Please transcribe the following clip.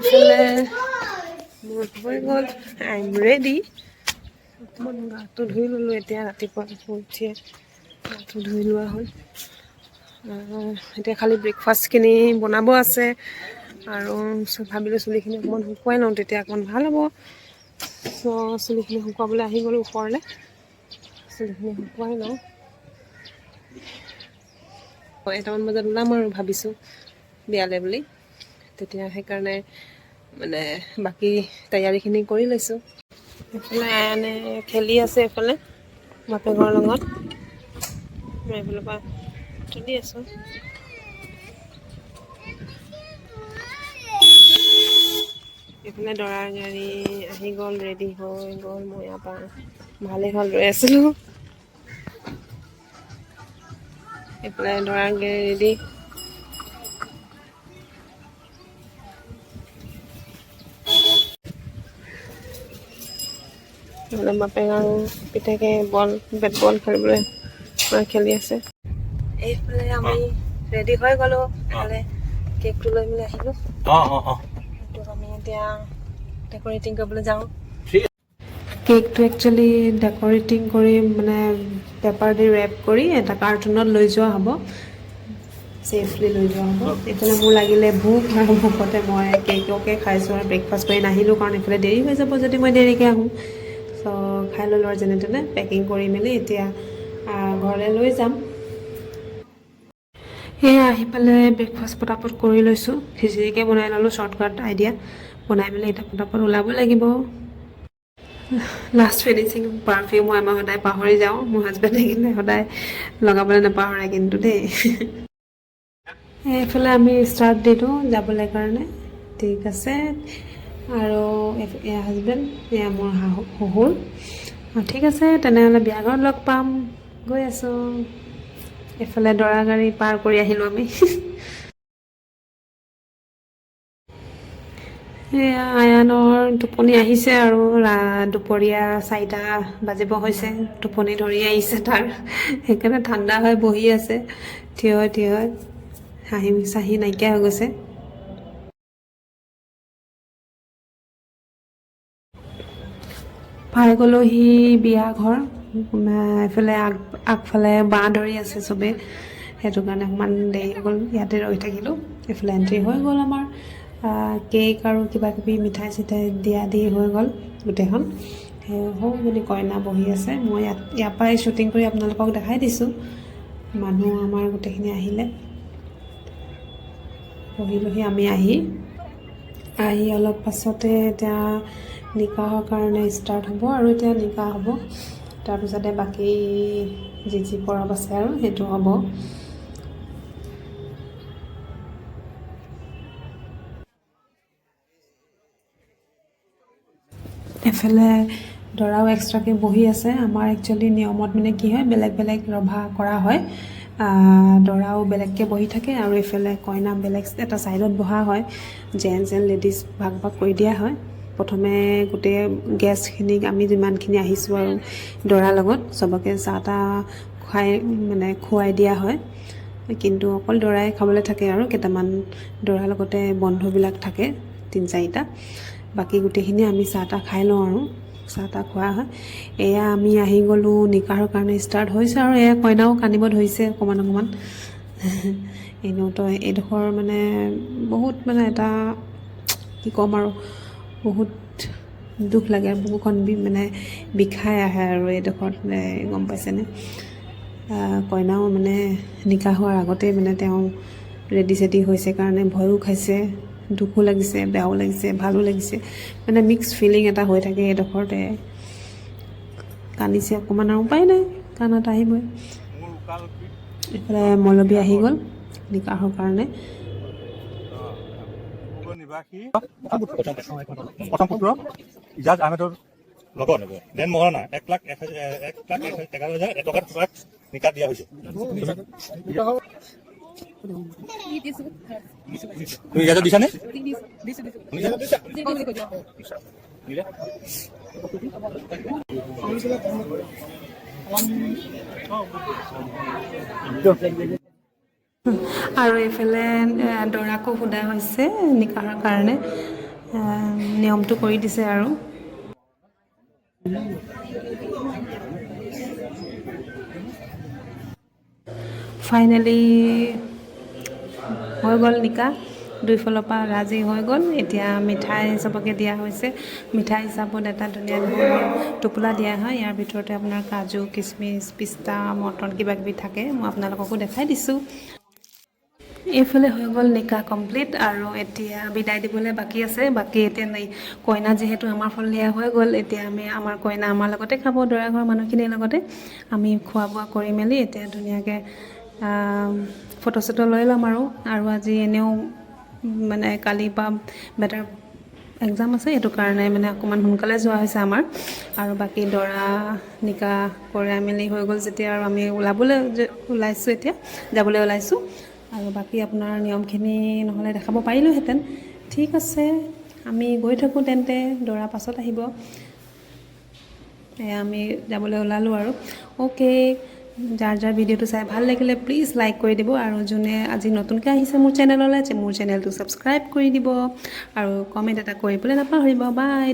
এইফালে মোৰ হৈ গ'ল আই এম ৰেডি অকণমান গাটো ধুই ল'লোঁ এতিয়া ৰাতিপুৱা উঠিয়ে গাটো ধুই লোৱা হ'ল এতিয়া খালি ব্ৰেকফাষ্টখিনি বনাব আছে আৰু ভাবিলোঁ চুলিখিনি অকণমান শুকুৱাই লওঁ তেতিয়া অকণমান ভাল হ'ব চ' চুলিখিনি শুকুৱাবলৈ আহি গ'লোঁ ওপৰলৈ চুলিখিনি শুকুৱাই লওঁ এটামান বজাত ওলাম আৰু ভাবিছোঁ বিয়ালৈ বুলি তেতিয়া সেইকাৰণে মানে বাকী তৈয়াৰীখিনি কৰি লৈছোঁ এইফালে আয়ানে খেলি আছে এইফালে বাপেকৰ লগত মই এইফালৰ পৰা খেলি আছোঁ এইফালে দৰাৰ গাড়ী আহি গ'ল ৰেডি হৈ গ'ল মই ইয়াৰ পৰা ভালেই হ'ল ৰৈ আছিলোঁ এইফালে দৰাৰ গাড়ী ৰেডি বাপেক আৰু পিতেকে বেট বল খেলিবলৈ খেলি আছে এইফালে আমি ৰেডি হৈ গ'লোঁ এইফালে কেকটো লৈ মেলি আহিলোঁ আমি এতিয়া ডেকৰেটিং কৰিবলৈ যাওঁ কেকটো একচুৱেলি ডেকৰেটিং কৰি মানে পেপাৰ দি ৰেপ কৰি এটা কাৰ্টুনত লৈ যোৱা হ'ব ছেফলি লৈ যোৱা হ'ব এইফালে মোৰ লাগিলে ভোক আৰু ভোকতে মই কেককে খাইছোঁ আৰু ব্ৰেকফাষ্ট কৰি নাহিলোঁ কাৰণ এইফালে দেৰি হৈ যাব যদি মই দেৰিকৈ আহোঁ চ' খাই ল'লোঁ আৰু যেনে তেনে পেকিং কৰি মেলি এতিয়া ঘৰলৈ লৈ যাম সেয়া আহি পেলাই ব্ৰেকফাষ্ট পটাপট কৰি লৈছোঁ খিচিৰিকে বনাই ল'লোঁ শ্বৰ্টকাট আইডিয়া বনাই মেলি এতিয়া পটাপট ওলাব লাগিব লাষ্ট ফিনিচিং পাৰফিউম মই সদায় পাহৰি যাওঁ মোৰ হাজবেণ্ডে কিন্তু সদায় লগাবলৈ নাপাহৰে কিন্তু দেই এইফালে আমি ষ্টাৰ্ট দিলোঁ যাবলৈ কাৰণে ঠিক আছে আৰু এয়া হাজবেণ্ড এয়া মোৰ শহুৰ ঠিক আছে তেনেহ'লে বিয়া ঘৰত লগ পাম গৈ আছোঁ এইফালে দৰা গাড়ী পাৰ কৰি আহিলোঁ আমি এয়া আয়ানৰ টোপনি আহিছে আৰু দুপৰীয়া 4টা বাজিব হৈছে টোপনি ধৰি আহিছে তাৰ সেইকাৰণে ঠাণ্ডা হৈ বহি আছে থিয় হৈ হাঁহি চাহি নাইকিয়া হৈ গৈছে পাই গ'লোহি বিয়া ঘৰ এইফালে আগফালে বাঁহ ধৰি আছে চবেই সেইটো কাৰণে অকণমান দেৰি হৈ গ'ল ইয়াতে ৰৈ থাকিলোঁ এইফালে এণ্ট্ৰি হৈ গ'ল আমাৰ কেক আৰু কিবাকিবি মিঠাই চিঠাই দিয়া দি হৈ গ'ল গোটেইখন সৰুজনী কইনা বহি আছে মই ইয়াৰ পৰাই শ্বুটিং কৰি আপোনালোকক দেখাই দিছোঁ মানুহ আমাৰ গোটেইখিনি আহিলে বহিলোহি আমি আহি অলপ পাছতে এতিয়া নিকাহৰ কাৰণে ষ্টাৰ্ট হ'ব আৰু এতিয়া নিকাহ হ'ব তাৰপিছতে বাকী যি পৰৱ আছে আৰু সেইটো হ'ব এফালে দৰাও এক্সট্ৰাকৈ বহি আছে আমাৰ একচুৱেলি নিয়মত মানে কি হয় বেলেগ বেলেগ ৰভা কৰা হয় দৰাও বেলেগকৈ বহি থাকে আৰু এইফালে কইনা বেলেগ এটা ছাইডত বহা হয় জেণ্টছ এণ্ড লেডিজ ভাগ কৰি দিয়া হয় প্ৰথমে গোটেই গেষ্টখিনিক আমি যিমানখিনি আহিছোঁ আৰু দৰাৰ লগত চবকে চাহ তাহ খুৱাই দিয়া হয় কিন্তু অকল দৰাই খাবলৈ থাকে আৰু কেইটামান দৰাৰ লগতে বন্ধুবিলাক থাকে 3-4টা বাকী গোটেইখিনি আমি চাহ তাহ খাই লওঁ আৰু চাহ তাহ খোৱা হয় এয়া আমি আহি গ'লোঁ নিকাহৰ কাৰণে ষ্টাৰ্ট হৈছে আৰু এয়া কইনাও কান্দিব ধৰিছে অকণমান এনেওতো এইডোখৰ মানে বহুত মানে এটা কি ক'ম আৰু বহুত দুখ লাগে আৰু বুকুখন মানে বিষাই আহে আৰু এইডোখৰত গম পাইছেনে কইনাও মানে নিকাহ হোৱাৰ আগতেই মানে তেওঁ ৰেডি চেডি হৈছে কাৰণে ভয়ো খাইছে দুখো লাগিছে বেয়াও লাগিছে ভালো লাগিছে মানে মিক্স ফিলিং এটা হৈ থাকে এইডোখৰতে কান্দিছে অকণমান আৰু উপায় নাই কাণত আহিবই এইফালে মৌলবী আহি গ'ল নিকাহৰ কাৰণে প্ৰথম পুত্ৰ ইজাজ আহমেদৰ লগত দেন মহাৰাণা 1,11,000 টকাত নিকাহ দিয়া হৈছে তুমি ইজাজত দিছানে আৰু এইফালে দৰাকো সোধা হৈছে নিকাহৰ কাৰণে নিয়মটো কৰি দিছে আৰু ফাইনেলি হৈ গ'ল নিকাহ দুইফালৰ পৰা ৰাজি হৈ গ'ল এতিয়া মিঠাই চবকে দিয়া হৈছে মিঠাই হিচাপত এটা ধুনীয়া ধৰণৰ টোপোলা দিয়া হয় ইয়াৰ ভিতৰতে আপোনাৰ কাজু কিচমিচ পিস্তা মটন কিবাকিবি থাকে মই আপোনালোককো দেখাই দিছোঁ এইফালে হৈ গ'ল নিকাহ কমপ্লিট আৰু এতিয়া বিদায় দিবলৈ বাকী আছে বাকী এতিয়া কইনা যিহেতু আমাৰ ফলীয়া হৈ গ'ল এতিয়া আমাৰ কইনা আমাৰ লগতে খাব দৰা ঘৰৰ মানুহখিনিৰ লগতে আমি খোৱা বোৱা কৰি মেলি এতিয়া ধুনীয়াকৈ ফটো চটো লৈ ল'ম আৰু আজি এনেও মানে কালিৰ পৰা বেটাৰ এক্সাম আছে সেইটো কাৰণে মানে অকণমান সোনকালে যোৱা হৈছে আমাৰ আৰু বাকী দৰা নিকাহ কৰাই মেলি হৈ গ'ল যেতিয়া আৰু আমি ওলাইছোঁ এতিয়া যাবলৈ ওলাইছোঁ আৰু বাকী আপোনাৰ নিয়মখিনি নহ'লে দেখাব পাৰিলোঁহেঁতেন ঠিক আছে আমি গৈ থাকোঁ তেন্তে দৰা পাছত আহিব আমি যাবলৈ ওলালোঁ আৰু অ'কে যাৰ ভিডিঅ'টো চাই ভাল লাগিলে প্লিজ লাইক কৰি দিব আৰু যোনে আজি নতুনকৈ আহিছে মোৰ চেনেললৈ মোৰ চেনেলটো ছাবস্ক্ৰাইব কৰি দিব আৰু কমেণ্ট এটা কৰিবলৈ নাপাহৰিব বাই